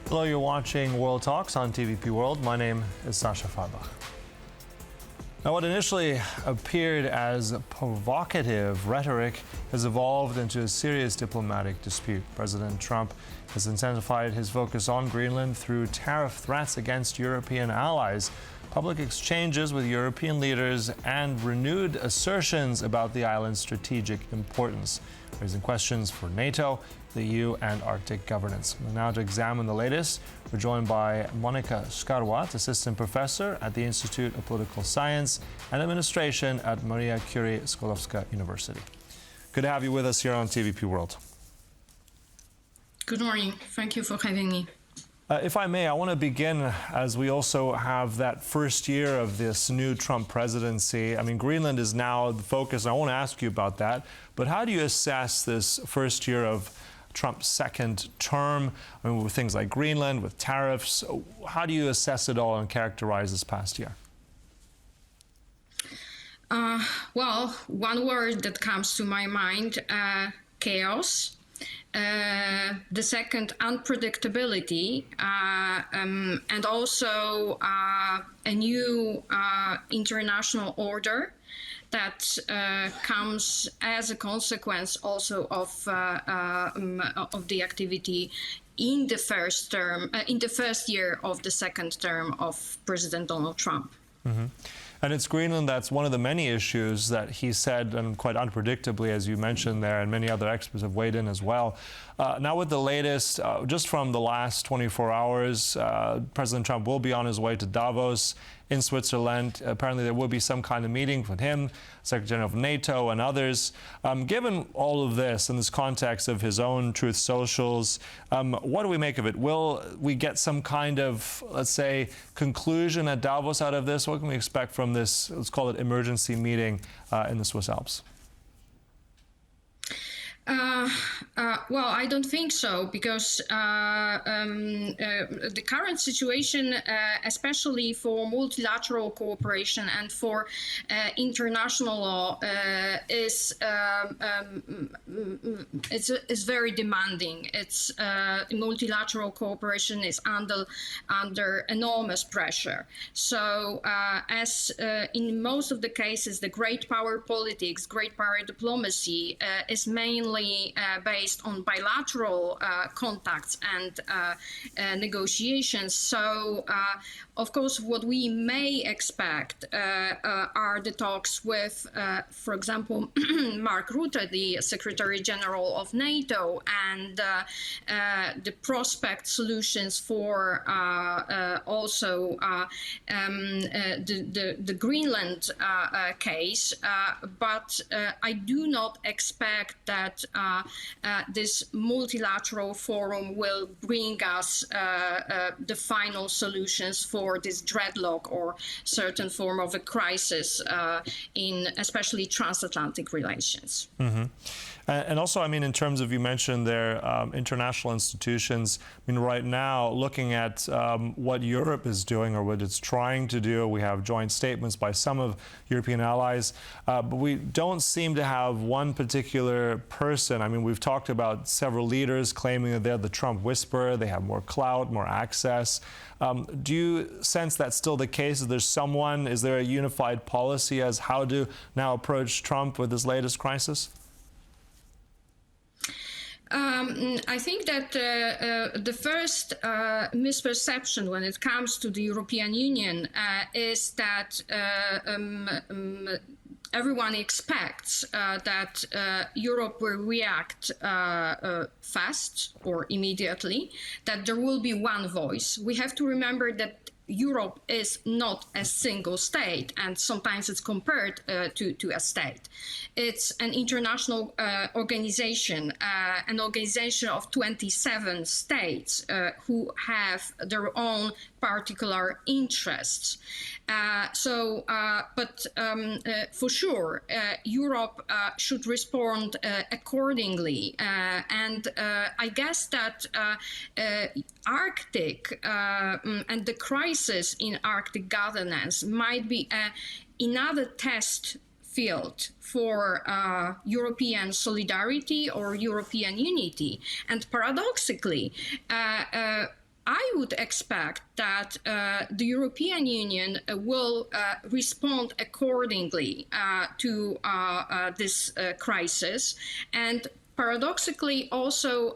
Hello, you're watching World Talks on TVP World. My name is Sasha Farbach. Now, what initially appeared as provocative rhetoric has evolved into a serious diplomatic dispute. President Trump has intensified his focus on Greenland through tariff threats against European allies, public exchanges with European leaders, and renewed assertions about the island's strategic importance, raising questions for NATO, the EU, and Arctic governance. And now to examine the latest, we're joined by Monika Szkarłat, Assistant Professor at the Institute of Political Science and Administration at Maria Curie Skłodowska University. Good to have you with us here on TVP World. Good morning. Thank you for having me. If I may, I want to begin as we also have that first year of this new Trump presidency. I mean, Greenland is now the focus, and I want to ask you about that. But how do you assess this first year of Trump's second term? I mean, with things like Greenland, with tariffs, how do you assess it all and characterize this past year? Well, one word that comes to my mind, chaos. The second, unpredictability, and also a new international order that comes as a consequence also of the activity in the first term, in the first year of the second term of President Donald Trump. Mm-hmm. And it's Greenland that's one of the many issues that he said, and quite unpredictably, as you mentioned there, and many other experts have weighed in as well. Now with the latest, just from the last 24 hours, President Trump will be on his way to Davos in Switzerland. Apparently there will be some kind of meeting with him, Secretary General of NATO, and others. Given all of this in this context of his own Truth Socials, what do we make of it? Will we get some kind of, let's say, conclusion at Davos out of this? What can we expect from this, let's call it, emergency meeting in the Swiss Alps? Well, I don't think so, because the current situation, especially for multilateral cooperation and for international law, is very demanding. It's multilateral cooperation is under enormous pressure. So, as in most of the cases, the great power politics, great power diplomacy is mainly based on bilateral contacts and negotiations. So, of course, what we may expect are the talks with, for example, Mark Rutte, the Secretary General of NATO, and the prospect solutions for also the Greenland case. But I do not expect that this multilateral forum will bring us the final solutions for this dreadlock or certain form of a crisis in especially transatlantic relations. Mm-hmm. And also, I mean, in terms of, you mentioned there, international institutions, I mean, right now, looking at what Europe is doing or what it's trying to do, we have joint statements by some of European allies, but we don't seem to have one particular person. I mean, we've talked about several leaders claiming that they're the Trump whisperer, they have more clout, more access. Do you sense that's still the case? Is there a unified policy as how to now approach Trump with this latest crisis? I think that the first misperception when it comes to the European Union is that everyone expects that Europe will react fast or immediately, that there will be one voice. We have to remember that Europe is not a single state, and sometimes it's compared to a state. It's an international organization of 27 states who have their own particular interests. But for sure, Europe should respond accordingly. And I guess that Arctic and the crisis in Arctic governance might be another test field for European solidarity or European unity. And paradoxically, I would expect that the European Union will respond accordingly to this crisis, and paradoxically also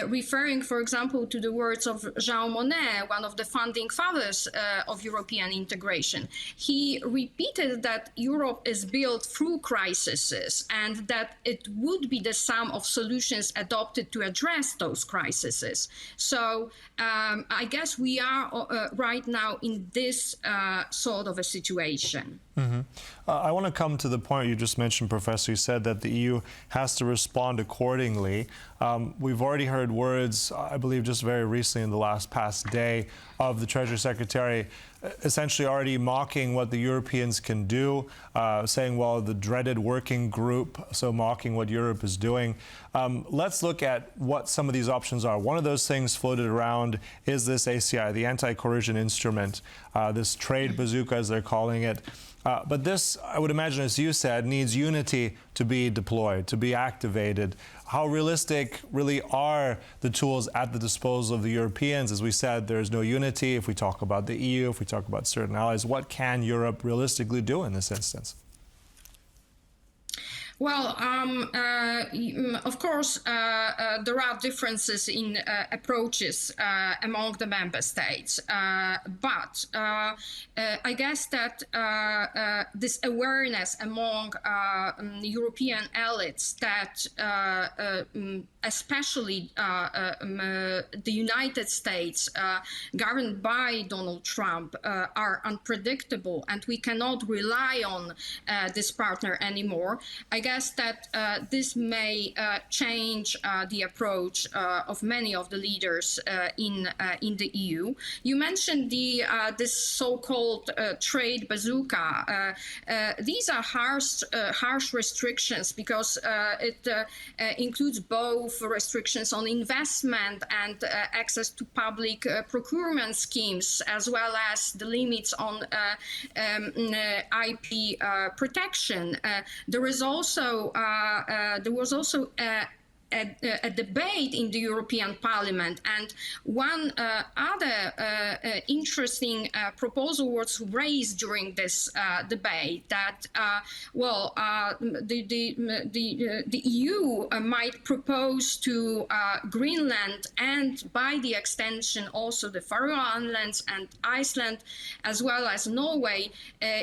referring, for example, to the words of Jean Monnet, one of the founding fathers of European integration. He repeated that Europe is built through crises and that it would be the sum of solutions adopted to address those crises. So I guess we are right now in this sort of a situation. Mm-hmm. I want to come to the point you just mentioned, Professor. You said that the EU has to respond accordingly. We've already heard words, I believe just very recently in the past day, of the Treasury Secretary essentially already mocking what the Europeans can do, saying, well, the dreaded working group, so mocking what Europe is doing. Let's look at what some of these options are. One of those things floated around is this ACI, the anti-coercion instrument, this trade bazooka, as they're calling it. But this, I would imagine, as you said, needs unity to be deployed, to be activated. How realistic really are the tools at the disposal of the Europeans? As we said, there's no unity. If we talk about the EU, if we talk about certain allies, what can Europe realistically do in this instance? Well, of course, there are differences in approaches among the member states, but I guess that this awareness among European elites that especially the United States, governed by Donald Trump, are unpredictable and we cannot rely on this partner anymore. I guess that this may change the approach of many of the leaders in the EU. You mentioned this so-called trade bazooka. These are harsh restrictions because it includes both restrictions on investment and access to public procurement schemes, as well as the limits on IP protection. There was also a debate in the European Parliament, and one other interesting proposal was raised during this debate that the EU might propose to Greenland and by the extension also the Faroe Islands and Iceland as well as Norway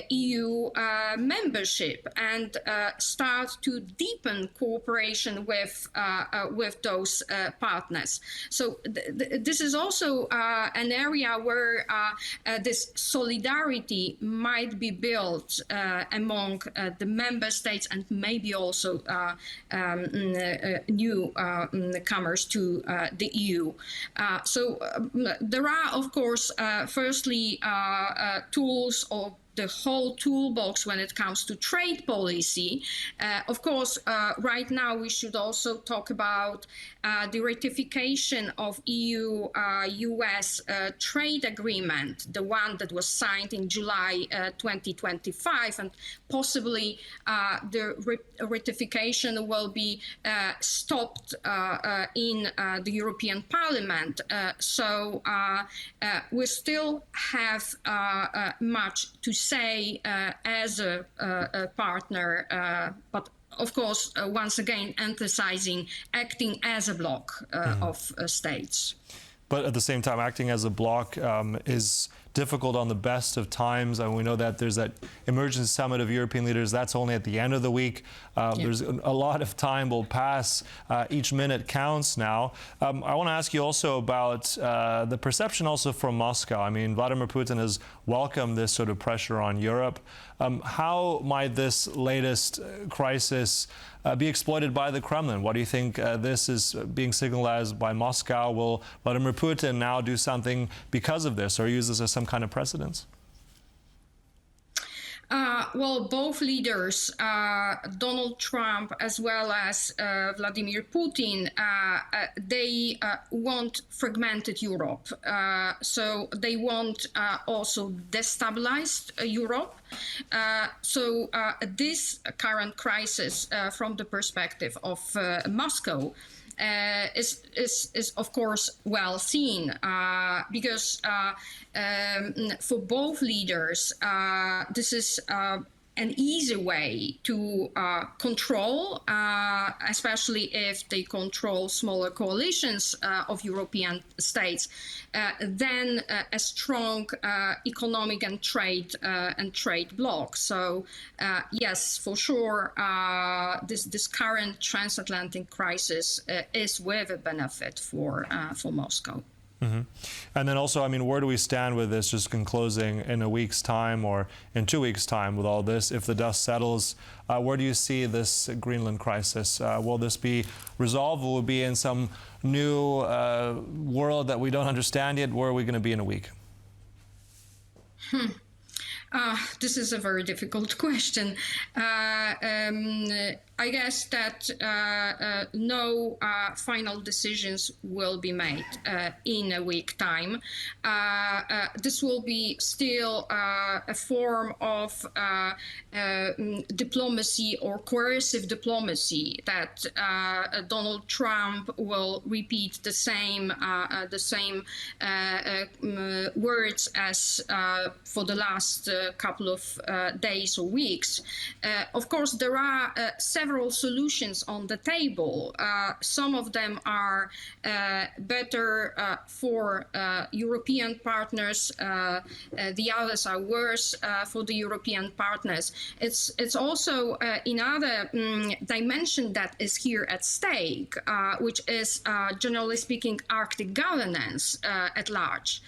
EU membership and start to deepen cooperation with those partners. So this is also an area where this solidarity might be built among the member states and maybe also newcomers to the EU. So there are, of course, firstly, tools or the whole toolbox when it comes to trade policy. Of course, right now we should also talk about the ratification of EU-US trade agreement, the one that was signed in July 2025, and possibly the ratification will be stopped in the European Parliament. So we still have much to say as a partner, but of course, once again, emphasizing acting as a bloc of states. But at the same time, acting as a bloc is difficult on the best of times. And we know that there's that emergency summit of European leaders. That's only at the end of the week. There's a lot of time will pass. Each minute counts now. I want to ask you also about the perception also from Moscow. I mean, Vladimir Putin has welcomed this sort of pressure on Europe. How might this latest crisis be exploited by the Kremlin? What do you think this is being signaled as by Moscow? Will Vladimir Putin now do something because of this or use this as some kind of precedence? Well, both leaders, Donald Trump as well as Vladimir Putin, they want fragmented Europe. So they want also destabilized Europe. So this current crisis, from the perspective of Moscow, is of course well seen because for both leaders, this is an easy way to control, especially if they control smaller coalitions of European states, than a strong economic and trade bloc. So yes, for sure, this current transatlantic crisis is with a benefit for Moscow. Mm-hmm. And then also, I mean, where do we stand with this, just in closing, in a week's time or in 2 weeks' time with all this? If the dust settles, where do you see this Greenland crisis? Will this be resolved? Will it be in some new world that we don't understand yet? Where are we going to be in a week? This is a very difficult question. I guess that no final decisions will be made in a week's time. This will be still a form of diplomacy or coercive diplomacy that Donald Trump will repeat the same words as for the last couple of days or weeks. Of course, there are several solutions on the table. Some of them are better for European partners. The others are worse for the European partners. It's also another dimension that is here at stake, which is, generally speaking, Arctic governance at large.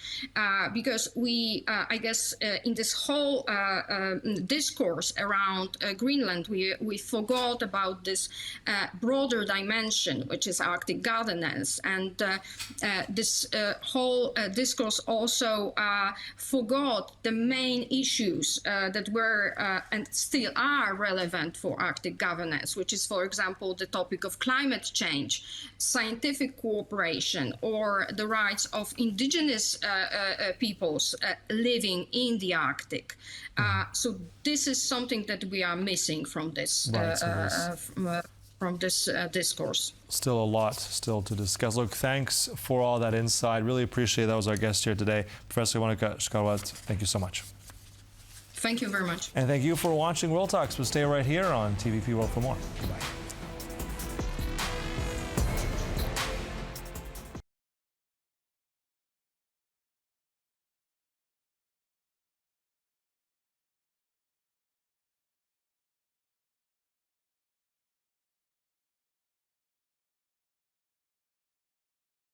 Because we, I guess, in this whole discourse around Greenland, we forgot about this broader dimension, which is Arctic governance. And this whole discourse also forgot the main issues that were and still are relevant for Arctic governance, which is, for example, the topic of climate change, scientific cooperation, or the rights of indigenous peoples living in the Arctic. So this is something that we are missing from this discourse. Still a lot still to discuss. Look, thanks for all that insight. Really appreciate that was our guest here today. Professor Monika Szkarłat, thank you so much. Thank you very much. And thank you for watching World Talks. We'll stay right here on TVP World for more. Goodbye.